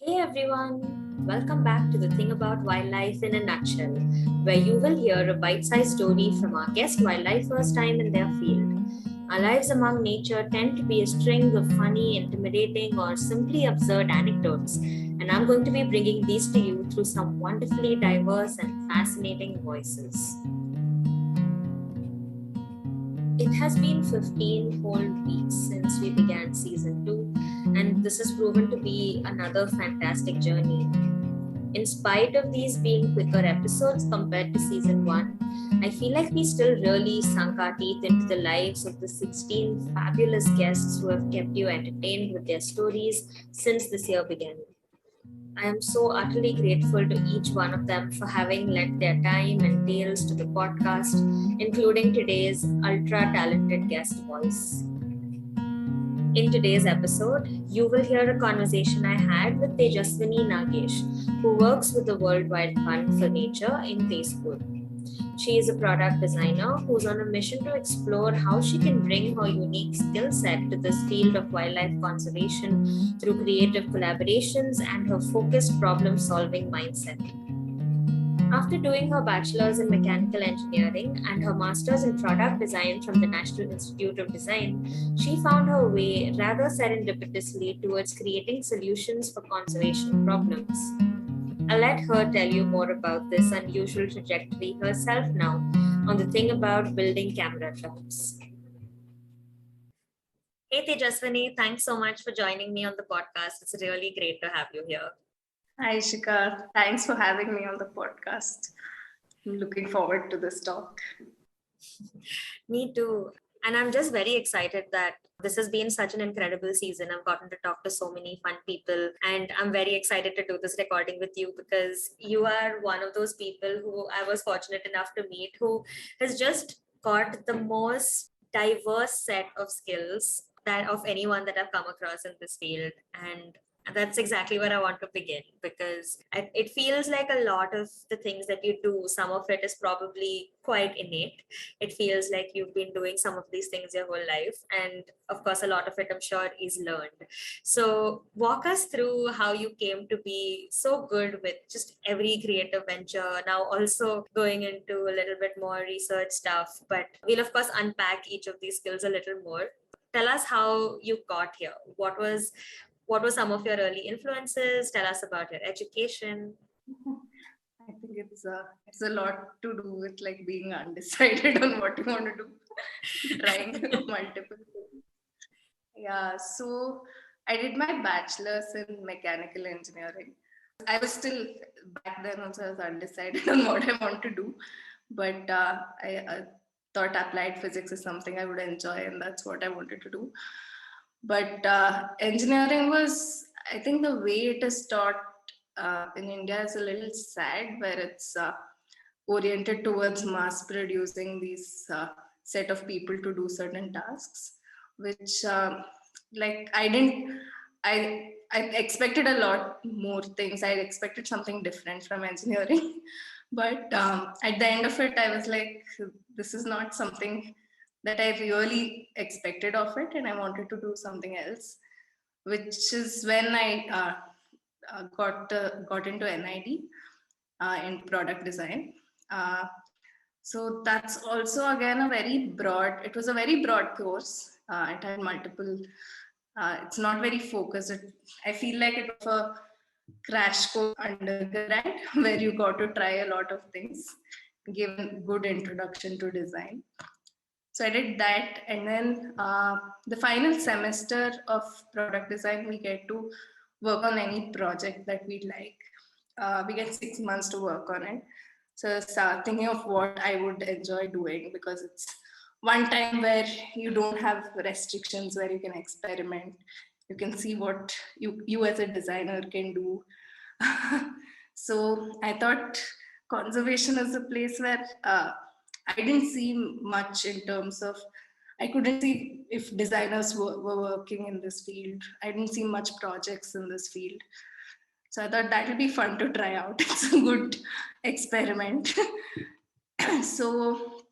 Hey everyone, welcome back to the Thing About Wildlife in a Nutshell, where you will hear a bite sized story from our guest wildlifers' time in their field. Our lives among nature tend to be a string of funny, intimidating, or simply absurd anecdotes, and I'm going to be bringing these to you through some wonderfully diverse and fascinating voices. It has been 15 whole weeks since we began season 2, and this has proven to be another fantastic journey. In spite of these being quicker episodes compared to season 1, I feel like we still really sunk our teeth into the lives of the 16 fabulous guests who have kept you entertained with their stories since this year began. I am so utterly grateful to each one of them for having lent their time and tales to the podcast, including today's ultra talented guest voice. In today's episode, you will hear a conversation I had with Tejaswini Nagesh, who works with the Worldwide Fund for Nature in Tezpur. She is a product designer who's on a mission to explore how she can bring her unique skill set to this field of wildlife conservation through creative collaborations and her focused problem solving mindset. After doing her bachelor's in mechanical engineering and her master's in product design from the National Institute of Design, she found her way rather serendipitously towards creating solutions for conservation problems. I'll let her tell you more about this unusual trajectory herself now on the thing about building camera traps. Hey Tejaswini, thanks so much for joining me on the podcast. It's really great to have you here. Hi, Shika. Thanks for having me on the podcast. I'm looking forward to this talk. Me too. And I'm just very excited that this has been such an incredible season. I've gotten to talk to so many fun people, and I'm very excited to do this recording with you because you are one of those people who I was fortunate enough to meet who has just got the most diverse set of skills that of anyone that I've come across in this field. And that's exactly where I want to begin because it feels like a lot of the things that you do, some of it is probably quite innate. It feels like you've been doing some of these things your whole life. And of course, a lot of it, I'm sure, is learned. So, walk us through how you came to be so good with just every creative venture. Now, also going into a little bit more research stuff, but we'll, of course, unpack each of these skills a little more. Tell us how you got here. What were some of your early influences? Tell us about your education. I think it's a lot to do with like being undecided on what you want to do, trying multiple things. Yeah, so I did my bachelor's in mechanical engineering. I was still back then also I was undecided on what I want to do, but I thought applied physics is something I would enjoy, and that's what I wanted to do. But engineering was, I think, the way it is taught in India is a little sad, where it's oriented towards mass producing these set of people to do certain tasks, which like I expected a lot more things. I expected something different from engineering, but at the end of it, I was like, this is not something that I really expected of it, and I wanted to do something else, which is when I got into NID in product design. Uh, so that's also again a very broad. It was a very broad course. It had multiple. It's not very focused. I feel like it was a crash course undergrad where you got to try a lot of things, given good introduction to design. So I did that, and then the final semester of product design, we get to work on any project that we like. We get 6 months to work on it. So start thinking of what I would enjoy doing, because it's one time where you don't have restrictions, where you can experiment. You can see what you as a designer can do. So I thought conservation is a place where I didn't see much in terms of, I couldn't see if designers were working in this field. I didn't see much projects in this field. So I thought that would be fun to try out. It's a good experiment. So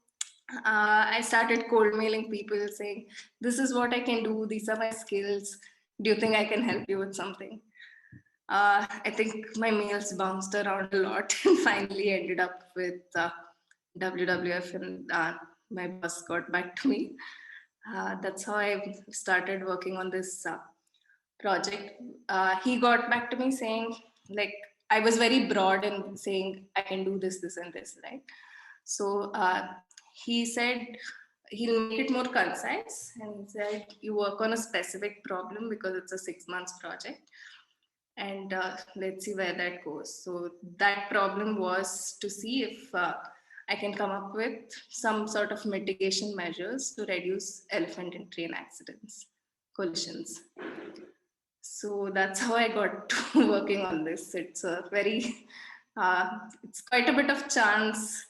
I started cold mailing people saying, this is what I can do. These are my skills. Do you think I can help you with something? I think my meals bounced around a lot and finally ended up with WWF, and my boss got back to me. That's how I started working on this project. He got back to me saying, like, I was very broad in saying I can do this, this, and this, right? So he said he'll make it more concise, and he said you work on a specific problem because it's a 6 months project, and let's see where that goes. So that problem was to see if I can come up with some sort of mitigation measures to reduce elephant and train accidents, collisions. So that's how I got to working on this. It's a very, it's quite a bit of chance.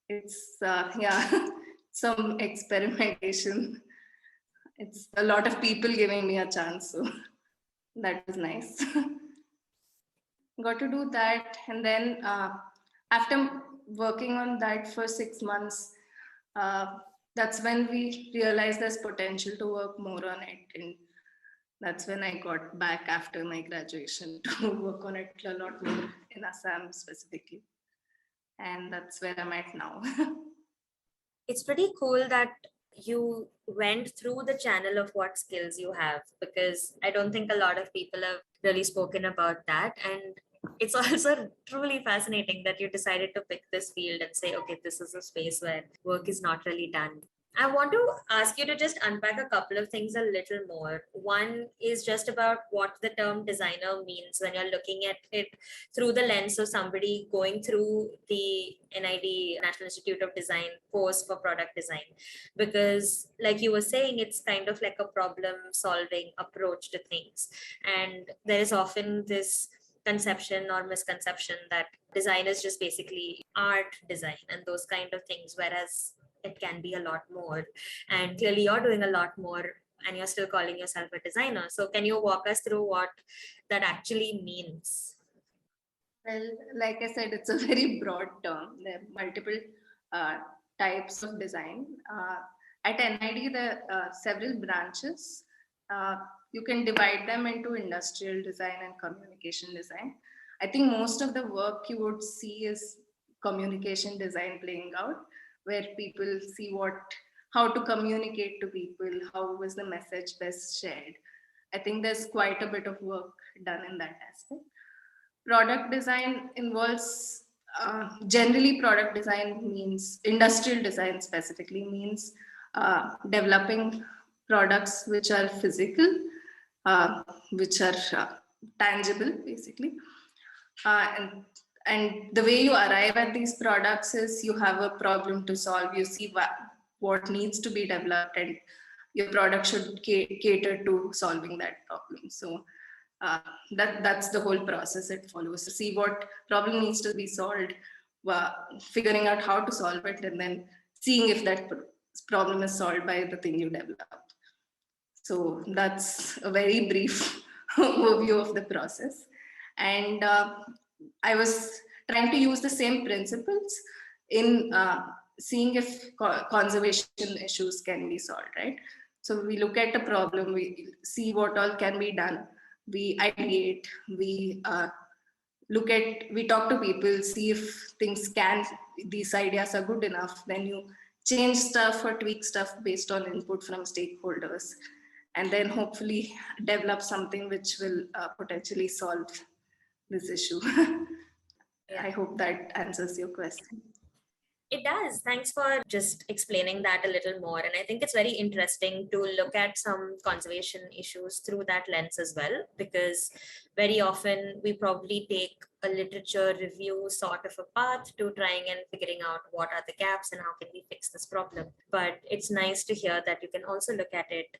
It's yeah, some experimentation. It's a lot of people giving me a chance, so that was nice. Got to do that, and then after working on that for 6 months, uh, that's when we realized there's potential to work more on it, and that's when I got back after my graduation to work on it a lot more in Assam specifically, and that's where I'm at now. It's pretty cool that you went through the channel of what skills you have, because I don't think a lot of people have really spoken about that. And it's also truly fascinating that you decided to pick this field and say, okay, this is a space where work is not really done. I want to ask you to just unpack a couple of things a little more. One is just about what the term designer means when you're looking at it through the lens of somebody going through the NID, National Institute of Design course for product design. Because, like you were saying, it's kind of like a problem solving approach to things. And there is often this conception or misconception that design is just basically art design and those kind of things, whereas it can be a lot more. And clearly, you're doing a lot more and you're still calling yourself a designer. So, can you walk us through what that actually means? Well, like I said, it's a very broad term. There are multiple uh, types of design. At NID, there are several branches. Uh, you can divide them into industrial design and communication design. I think most of the work you would see is communication design playing out, where people see how to communicate to people, how is the message best shared. I think there's quite a bit of work done in that aspect. Product design involves, generally product design means, industrial design specifically means developing products which are physical, which are tangible basically. And the way you arrive at these products is you have a problem to solve. You see what needs to be developed, and your product should cater to solving that problem. So that's the whole process it follows. To see what problem needs to be solved, figuring out how to solve it, and then seeing if that problem is solved by the thing you developed. So that's a very brief overview of the process. And I was trying to use the same principles in seeing if conservation issues can be solved, right? So we look at a problem, we see what all can be done, we ideate, we we talk to people, see if these ideas are good enough. Then you change stuff or tweak stuff based on input from stakeholders, and then hopefully develop something which will potentially solve this issue. Yeah. I hope that answers your question. It does. Thanks for just explaining that a little more. And I think it's very interesting to look at some conservation issues through that lens as well, because very often we probably take a literature review sort of a path to trying and figuring out what are the gaps and how can we fix this problem. But it's nice to hear that you can also look at it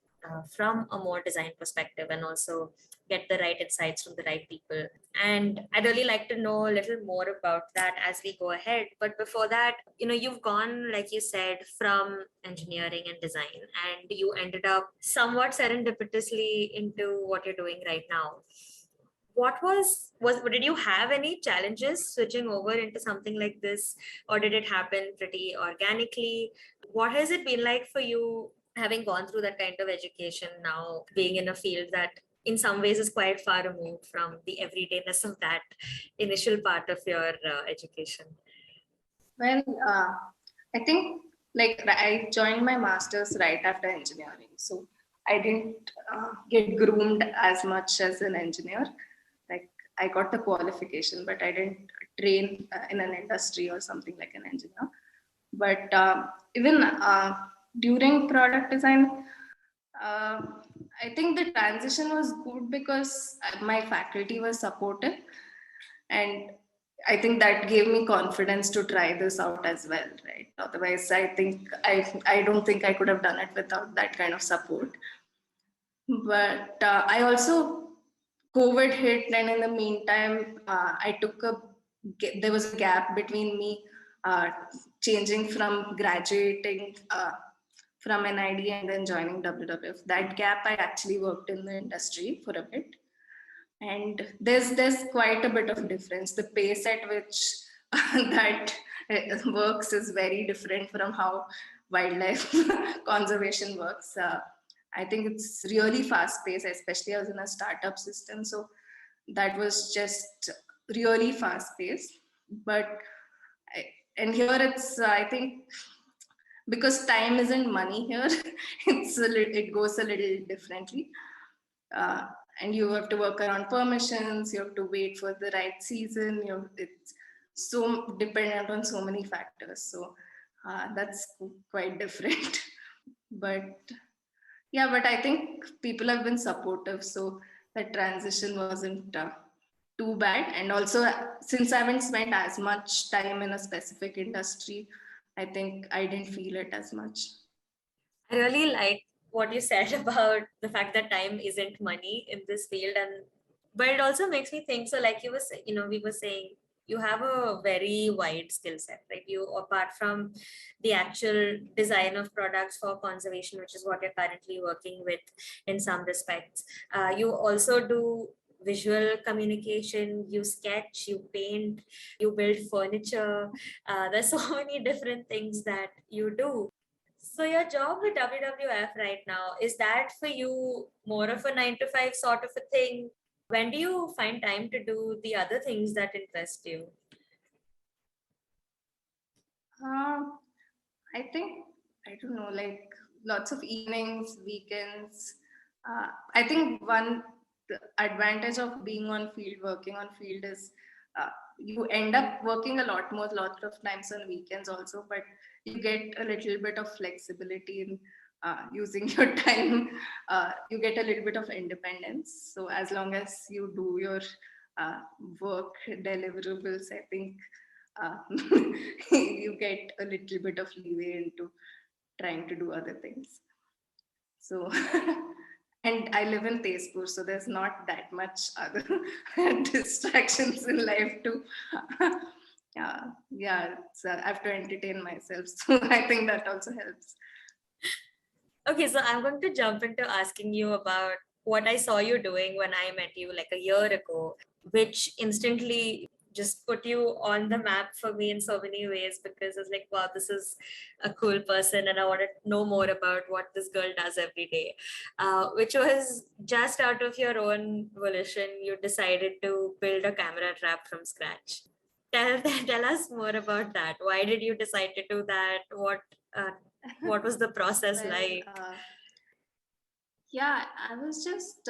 from a more design perspective and also get the right insights from the right people. And I'd really like to know a little more about that as we go ahead. But before that, you've gone, like you said, from engineering and design, and you ended up somewhat serendipitously into what you're doing right now. Did you have any challenges switching over into something like this, or did it happen pretty organically? What has it been like for you having gone through that kind of education, now being in a field that in some ways is quite far removed from the everydayness of that initial part of your education? Well, I think like I joined my master's right after engineering, so I didn't get groomed as much as an engineer. Like I got the qualification, but I didn't train in an industry or something like an engineer. But even during product design, uh, I think the transition was good because my faculty was supportive, and I think that gave me confidence to try this out as well, right? Otherwise, I don't think I could have done it without that kind of support. But I also COVID hit, and in the meantime, there was a gap between me uh, changing from graduating from NID and then joining WWF. That gap, I actually worked in the industry for a bit, and there's quite a bit of difference. The pace at which that works is very different from how wildlife conservation works. I think it's really fast paced, especially as in a startup system. So that was just really fast paced. But and here it's I think because time isn't money here, it goes a little differently. Uh, and you have to work around permissions, you have to wait for the right season, it's so dependent on so many factors. So that's quite different. But yeah, but I think people have been supportive, so that transition wasn't too bad. And also, since I haven't spent as much time in a specific industry, I think I didn't feel it as much. I really like what you said about the fact that time isn't money in this field, and but it also makes me think. So, like we were saying, you have a very wide skill set, right? You, apart from the actual design of products for conservation, which is what you're currently working with in some respects, you also do visual communication, you sketch, you paint, you build furniture. There's so many different things that you do. So your job with WWF right now, is that for you more of a 9 to 5 sort of a thing? When do you find time to do the other things that interest you? Um, I think I don't know, like lots of evenings, weekends. I think one the advantage of being on field, working on field, is you end up working a lot of times on weekends also, but you get a little bit of flexibility in using your time. You get a little bit of independence. So as long as you do your uh, work deliverables, I think uh, you get a little bit of leeway into trying to do other things. So, and I live in Tezpur, so there's not that much other distractions in life too. Yeah, I have to entertain myself, so I think that also helps. Okay, so I'm going to jump into asking you about what I saw you doing when I met you like a year ago, which instantly just put you on the map for me in so many ways, because I was like, wow, this is a cool person, and I want to know more about what this girl does every day. Which was just out of your own volition, you decided to build a camera trap from scratch. Tell, tell us more about that. Why did you decide to do that? Uh, what was the process Well, like? yeah, I was just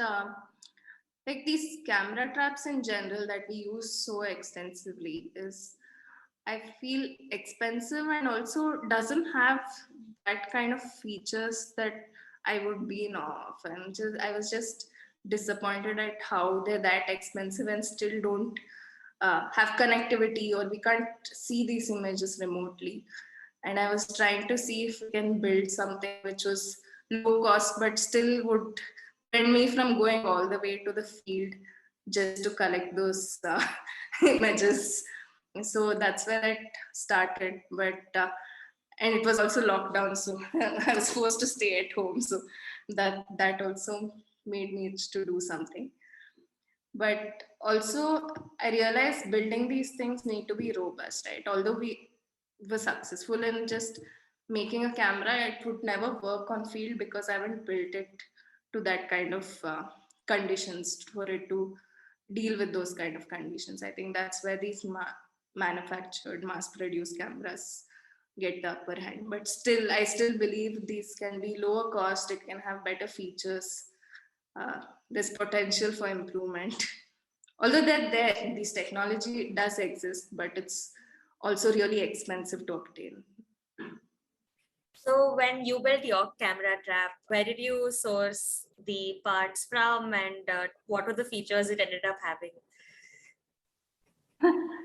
like these camera traps in general that we use so extensively is, I feel, expensive and also doesn't have that kind of features that I would be in awe of. I was just disappointed at how they're that expensive and still don't have connectivity, or we can't see these images remotely. And I was trying to see if we can build something which was low cost but still would prevent me from going all the way to the field just to collect those images. So that's where it started. But and it was also lockdown, so I was forced to stay at home. So that also made me itch to do something. But also, I realized building these things need to be robust, right? Although we were successful in just making a camera, it would never work on field because I haven't built it to that kind of conditions for it to deal with those kind of conditions. I think that's where these manufactured, mass-produced cameras get the upper hand. But still, I still believe these can be lower cost. It can have better features. There's potential for improvement. Although they're there, this technology does exist, but it's also really expensive to obtain. So when you built your camera trap, where did you source the parts from, and what were the features it ended up having?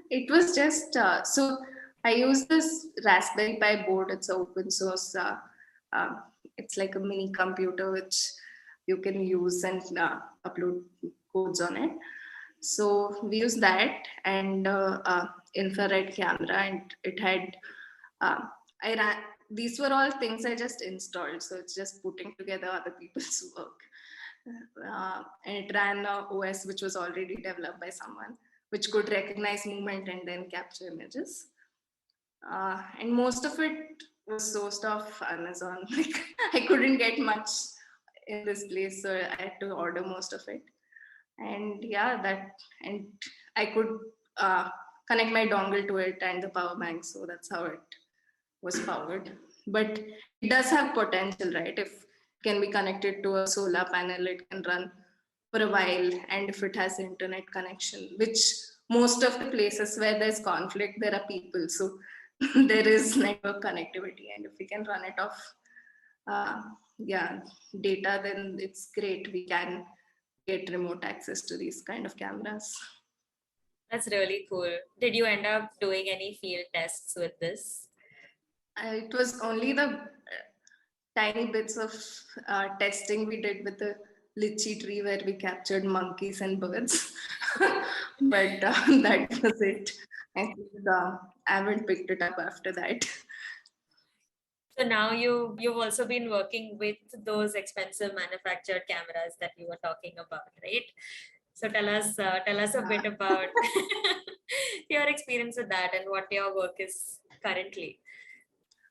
It was just so I use this Raspberry Pi board. It's an open source. Uh, it's like a mini computer which you can use and upload codes on it. So we use that and infrared camera, and it had. I ran. These were all things I just installed. So it's just putting together other people's work. And it ran a OS which was already developed by someone, which could recognize movement and then capture images. And most of it was sourced off Amazon. Like I couldn't get much in this place, so I had to order most of it. And yeah, and I could connect my dongle to it and the power bank, so that's how it was powered. But it does have potential, right? If it can be connected to a solar panel, it can run for a while, and if it has internet connection, which most of the places where there's conflict, there are people, so there is network connectivity, and if we can run it off yeah, data, then it's great. We can get remote access to these kind of cameras. That's really cool. Did you end up doing any field tests with this? It was only the tiny bits of testing we did with the lychee tree where we captured monkeys and birds. But that was it. I think I haven't picked it up after that. So now you've also been working with those expensive manufactured cameras that you were talking about, right? So tell us a bit about your experience with that and what your work is currently.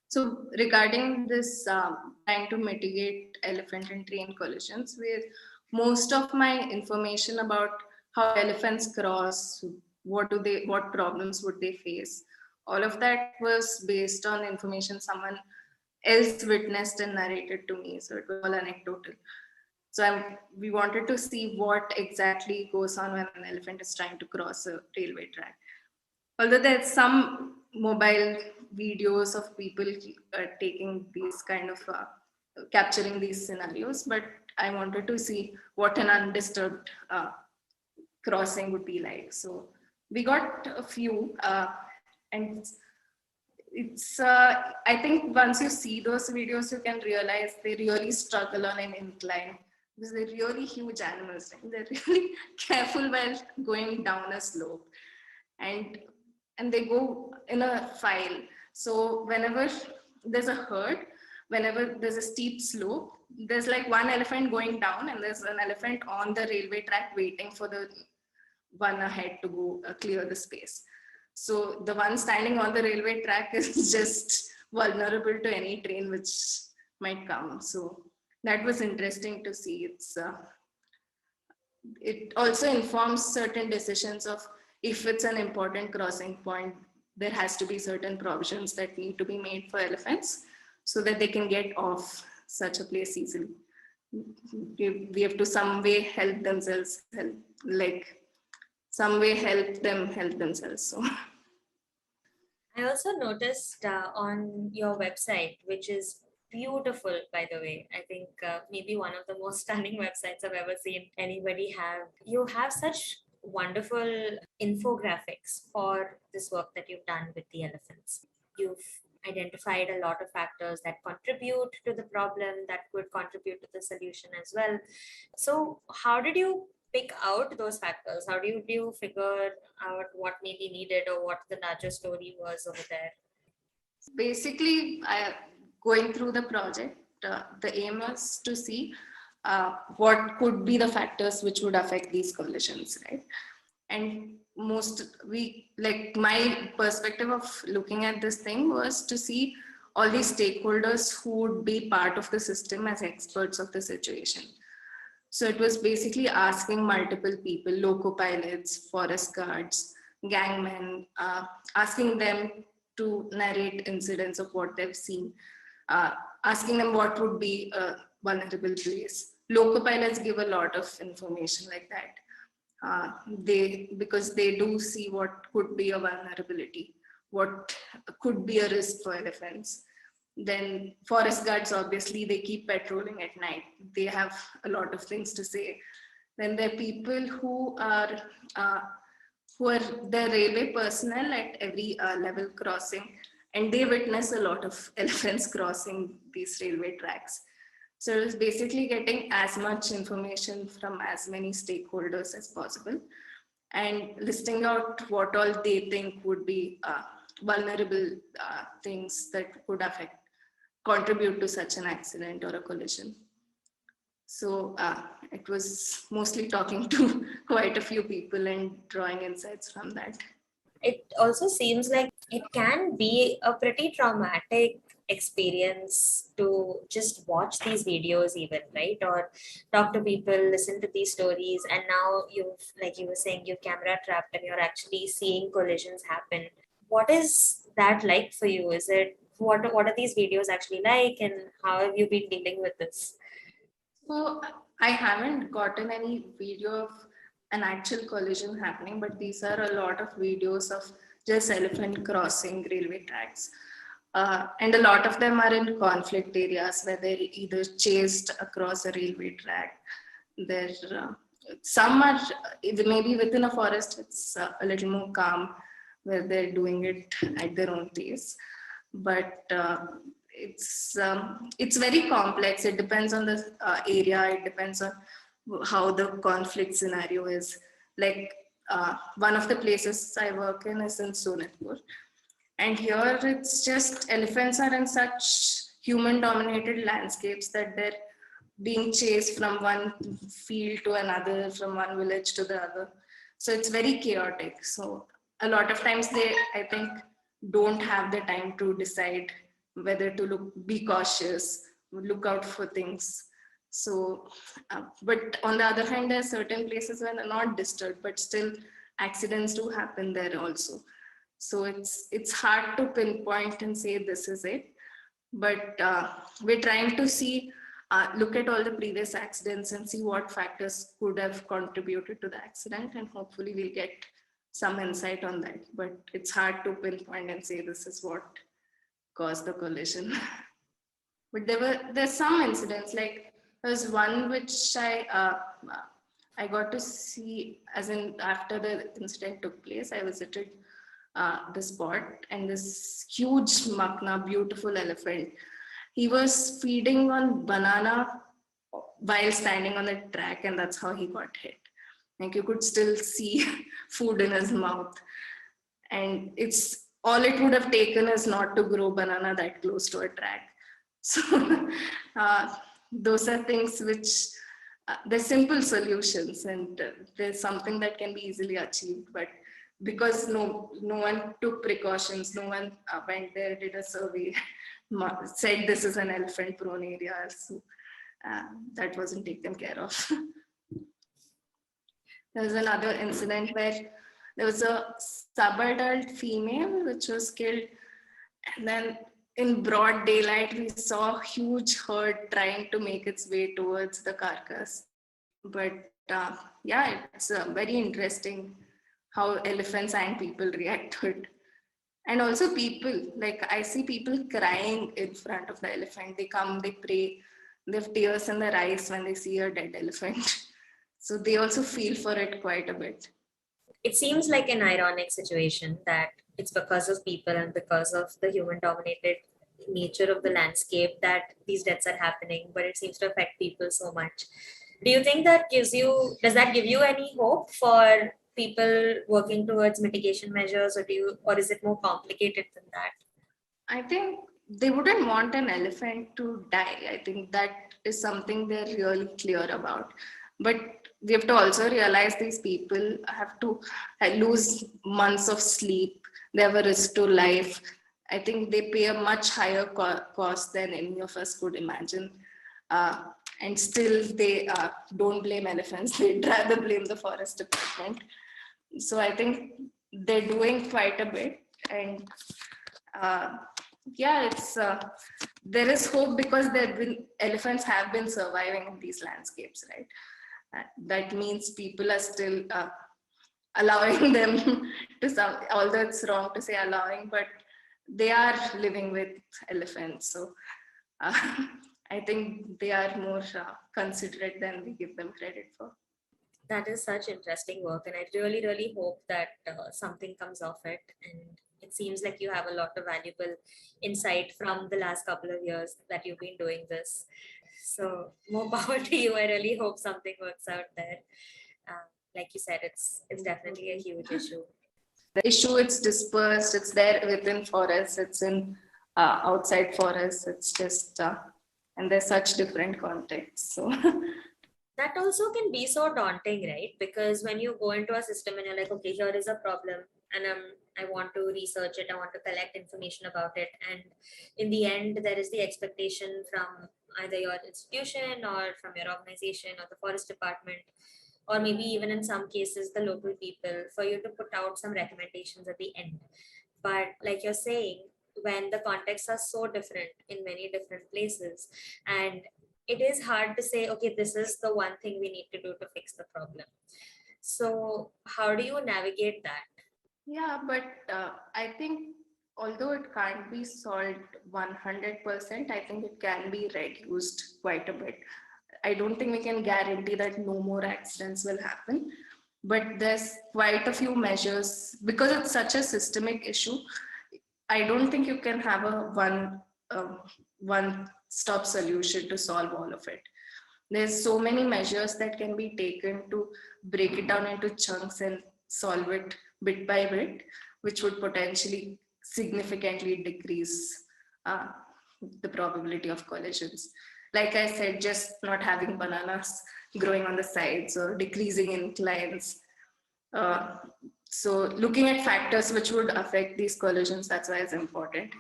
So regarding this trying to mitigate elephant and train collisions, with most of my information about how elephants cross, what problems would they face, all of that was based on information someone else witnessed and narrated to me. So it was all anecdotal. So we wanted to see what exactly goes on when an elephant is trying to cross a railway track. Although there's some mobile videos of people taking these kind of capturing these scenarios, but I wanted to see what an undisturbed crossing would be like. So we got a few, and it's I think once you see those videos, you can realize they really struggle on an incline because they're really huge animals. Right? They're really careful while going down a slope, and they go in a file. So whenever there's a herd, whenever there's a steep slope, there's like one elephant going down and there's an elephant on the railway track waiting for the one ahead to go clear the space. So the one standing on the railway track is just vulnerable to any train which might come. So that was interesting to see. It also informs certain decisions of if it's an important crossing point, there has to be certain provisions that need to be made for elephants so that they can get off such a place easily. We have to some way help themselves, help themselves. So I also noticed on your website, which is beautiful, by the way. I think maybe one of the most stunning websites I've ever seen anybody have. You have such wonderful infographics for this work that you've done with the elephants. You've identified a lot of factors that contribute to the problem, that could contribute to the solution as well. So, how did you pick out those factors? How do you figure out what may be needed or what the larger story was over there? basically, going through the project, the aim was to see what could be the factors which would affect these collisions, right? And my perspective of looking at this thing was to see all these stakeholders who would be part of the system as experts of the situation. So it was basically asking multiple people, loco pilots, forest guards, gangmen, asking them to narrate incidents of what they've seen, uh, asking them what would be a vulnerable place. Loco pilots give a lot of information like that. Because they do see what could be a vulnerability, what could be a risk for elephants. Then forest guards, obviously, they keep patrolling at night. They have a lot of things to say. Then there are people uh, who are the railway personnel at every level crossing, and they witness a lot of elephants crossing these railway tracks. So it was basically getting as much information from as many stakeholders as possible and listing out what all they think would be vulnerable things that could contribute to such an accident or a collision. So it was mostly talking to quite a few people and drawing insights from that. It also seems like it can be a pretty traumatic experience to just watch these videos even, right? Or talk to people, listen to these stories, and now you've, like you were saying, you've camera trapped and you're actually seeing collisions happen. What is that like for you? Is it, what are these videos actually like, and how have you been dealing with this? So I haven't gotten any video of an actual collision happening, but these are a lot of videos of just elephant crossing railway tracks. And a lot of them are in conflict areas where they're either chased across a railway track. There, some are maybe within a forest. It's a little more calm, where they're doing it at their own pace. But it's very complex. It depends on the area. It depends on how the conflict scenario is. Like one of the places I work in is in Sonitpur, and here it's just elephants are in such human dominated landscapes that they're being chased from one field to another, from one village to the other. So it's very chaotic. So a lot of times they, I think, don't have the time to decide whether to be cautious, look out for things. So, but on the other hand, there are certain places where they're not disturbed, but still accidents do happen there also. So it's hard to pinpoint and say this is it. But we're trying to see, look at all the previous accidents and see what factors could have contributed to the accident, and hopefully we'll get some insight on that. But it's hard to pinpoint and say this is what caused the collision. But there's some incidents, like there's one which I got to see, as in after the incident took place, I visited the spot, and this huge makna, beautiful elephant, he was feeding on banana while standing on the track, and that's how he got hit. Like you could still see food in his mouth, and it's all it would have taken is not to grow banana that close to a track. So those are things which they're simple solutions, and there's something that can be easily achieved, but because no one took precautions, no one went there, did a survey, said this is an elephant prone area, so that wasn't taken care of. There was another incident where there was a sub-adult female which was killed, and then in broad daylight we saw a huge herd trying to make its way towards the carcass. But yeah, it's very interesting how elephants and people react to it. And also people, like I see people crying in front of the elephant. They come, they pray, they have tears in their eyes when they see a dead elephant. So they also feel for it quite a bit. It seems like an ironic situation that it's because of people and because of the human dominated nature of the landscape that these deaths are happening, but it seems to affect people so much. Do you think that does that give you any hope for people working towards mitigation measures, or is it more complicated than that? I think they wouldn't want an elephant to die. I think that is something they're really clear about. But we have to also realize these people have to lose months of sleep. They have a risk to life. I think they pay a much higher cost than any of us could imagine. and still they don't blame elephants. They'd rather blame the forest department. So I think they're doing quite a bit, and yeah, it's there is hope because elephants have been surviving in these landscapes, right? That means people are still allowing them to some, although it's wrong to say allowing, but they are living with elephants. So uh, I think they are more considerate than we give them credit for. That is such interesting work, and I really, really hope that something comes of it. And it seems like you have a lot of valuable insight from the last couple of years that you've been doing this. So more power to you. I really hope something works out there. Like you said, it's definitely a huge issue. The issue, it's dispersed, it's there within forests, it's in outside forests, it's just, and there's such different contexts. So That also can be so daunting, right? Because when you go into a system and you're like, okay, here is a problem, and I want to research it, I want to collect information about it, and in the end, there is the expectation from either your institution or from your organization or the forest department, or maybe even in some cases the local people, for you to put out some recommendations at the end. But like you're saying, when the contexts are so different in many different places, and it is hard to say, okay, this is the one thing we need to do to fix the problem. So how do you navigate that? yeah, but I think although it can't be solved 100%, I think it can be reduced quite a bit. I don't think we can guarantee that no more accidents will happen, but there's quite a few measures because it's such a systemic issue. I don't think you can have a one stop solution to solve all of it. There's so many measures that can be taken to break it down into chunks and solve it bit by bit, which would potentially significantly decrease uh, the probability of collisions. Like I said, just not having bananas growing on the sides or decreasing inclines. Uh, so looking at factors which would affect these collisions, that's why it's important.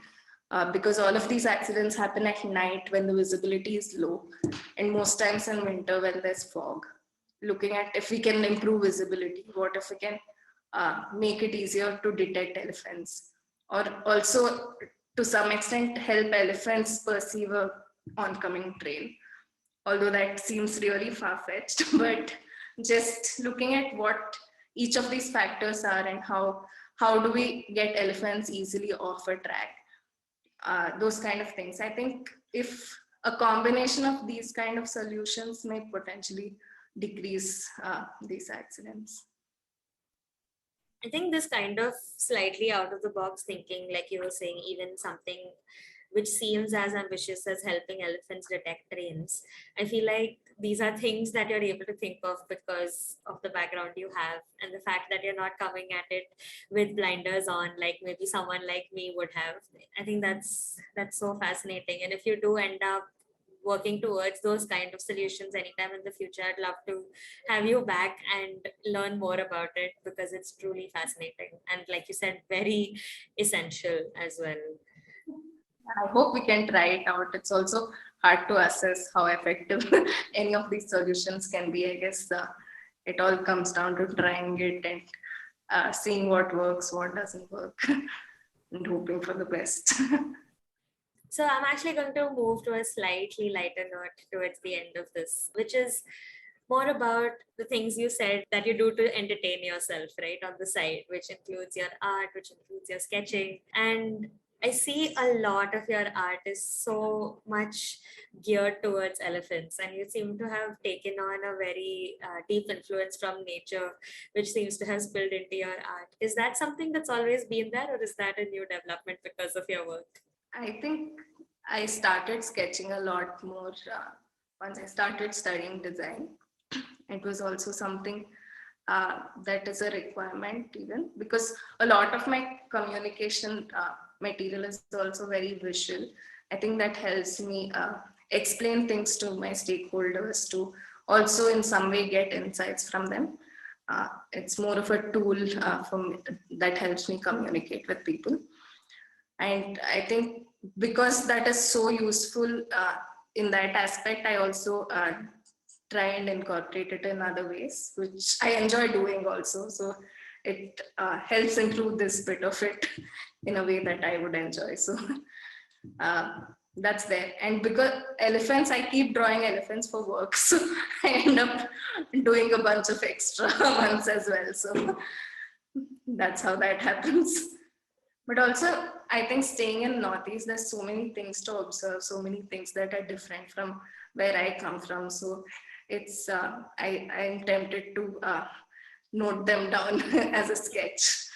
Because all of these accidents happen at night when the visibility is low, and most times in winter when there's fog. Looking at if we can improve visibility, what if we can make it easier to detect elephants, or also to some extent help elephants perceive a oncoming train. Although that seems really far-fetched, but just looking at what each of these factors are and how do we get elephants easily off a track, those kind of things. I think if a combination of these kind of solutions may potentially decrease these accidents. I think this kind of slightly out of the box thinking, like you were saying, even something which seems as ambitious as helping elephants detect trains, I feel like these are things that you're able to think of because of the background you have and the fact that you're not coming at it with blinders on like maybe someone like me would have. I think that's so fascinating. And if you do end up working towards those kind of solutions anytime in the future, I'd love to have you back and learn more about it because it's truly fascinating and, like you said, very essential as well. I hope we can try it out. It's also hard to assess how effective any of these solutions can be. I guess it all comes down to trying it and seeing what works, what doesn't work, and hoping for the best. So I'm actually going to move to a slightly lighter note towards the end of this, which is more about the things you said that you do to entertain yourself, right, on the side, which includes your art, which includes your sketching. And I see a lot of your art is so much geared towards elephants, and you seem to have taken on a very deep influence from nature, which seems to have spilled into your art. Is that something that's always been there, or is that a new development because of your work? I think I started sketching a lot more once I started studying design. It was also something that is a requirement, even because a lot of my communication material is also very visual. I think that helps me explain things to my stakeholders, to also in some way get insights from them. It's more of a tool for me that helps me communicate with people. And I think because that is so useful, in that aspect, I also try and incorporate it in other ways, which I enjoy doing also. So it helps include this bit of it in a way that I would enjoy. So uh, that's there. And because elephants, I keep drawing elephants for work. So I end up doing a bunch of extra ones as well. So that's how that happens. But also, I think staying in Northeast, there's so many things to observe, so many things that are different from where I come from. So it's, I'm tempted to note them down as a sketch.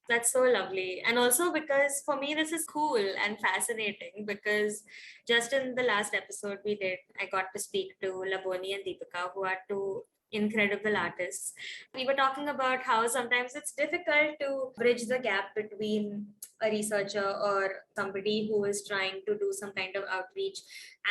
That's so lovely. And also because for me, this is cool and fascinating because just in the last episode we did, I got to speak to Laboni and Deepika, who are two incredible artists. We were talking about how sometimes it's difficult to bridge the gap between a researcher or somebody who is trying to do some kind of outreach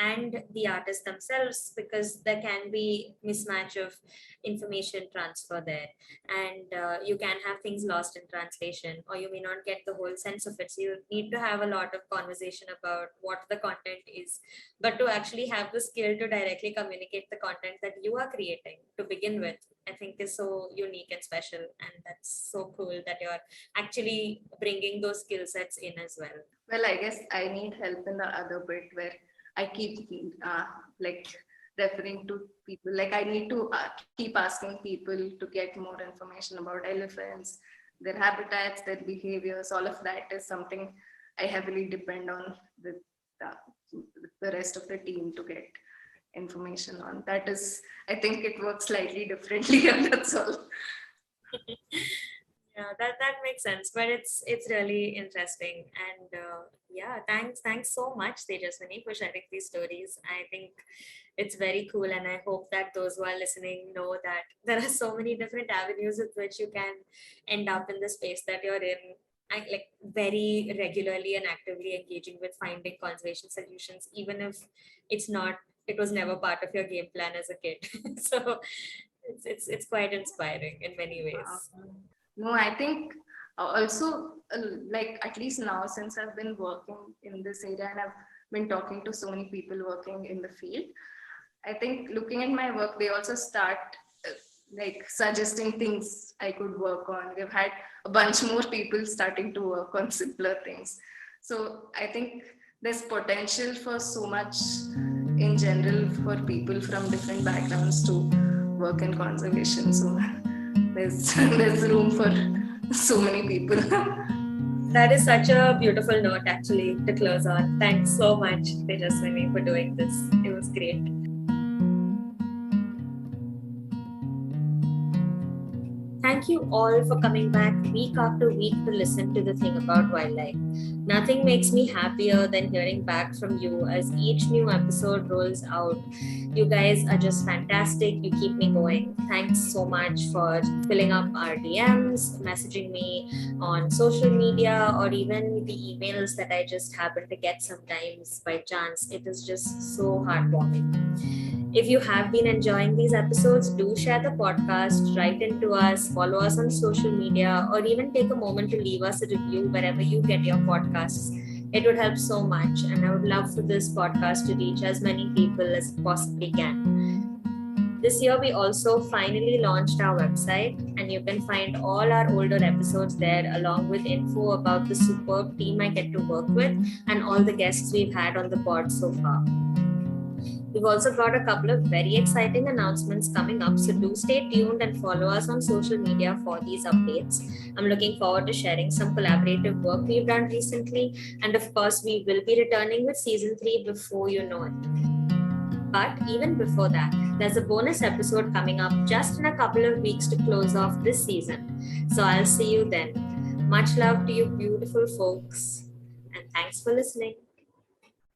and the artists themselves, because there can be mismatch of information transfer there, and you can have things lost in translation, or you may not get the whole sense of it. So you need to have a lot of conversation about what the content is, but to actually have the skill to directly communicate the content that you are creating to begin with, I think is so unique and special, and that's so cool that you're actually bringing those skill sets in as well. Well, I guess I need help in the other bit where I keep like referring to people. Like I need to keep asking people to get more information about elephants, their habitats, their behaviors. All of that is something I heavily depend on uh, the rest of the team to get information on. That is, I think it works slightly differently, and that's all. Yeah, that makes sense, but it's really interesting. And yeah, thanks so much, Tejaswini, for sharing these stories. I think it's very cool, and I hope that those who are listening know that there are so many different avenues with which you can end up in the space that you're in. I like very regularly and actively engaging with finding conservation solutions, even if it's not, it was never part of your game plan as a kid. So it's quite inspiring in many ways. No, I think also like at least now since I've been working in this area and I've been talking to so many people working in the field, I think looking at my work, they also start like suggesting things I could work on. We've had a bunch more people starting to work on simpler things. So I think there's potential for so much in general for people from different backgrounds to work in conservation. So there's room for so many people. That is such a beautiful note, actually, to close on. Thanks so much, Tejaswini, for doing this. It was great. Thank you all for coming back week after week to listen to The Thing About Wildlife. Nothing makes me happier than hearing back from you as each new episode rolls out. You guys are just fantastic. You keep me going. Thanks so much for filling up our DMs, messaging me on social media, or even the emails that I just happen to get sometimes by chance. It is just so heartwarming. If you have been enjoying these episodes, do share the podcast, write into us, follow us on social media, or even take a moment to leave us a review wherever you get your podcasts. It would help so much, and I would love for this podcast to reach as many people as it possibly can. This year, we also finally launched our website, and you can find all our older episodes there, along with info about the superb team I get to work with and all the guests we've had on the pod so far. We've also got a couple of very exciting announcements coming up, so do stay tuned and follow us on social media for these updates. I'm looking forward to sharing some collaborative work we've done recently, and of course, we will be returning with season 3 before you know it. But even before that, there's a bonus episode coming up just in a couple of weeks to close off this season. So I'll see you then. Much love to you, beautiful folks, and thanks for listening.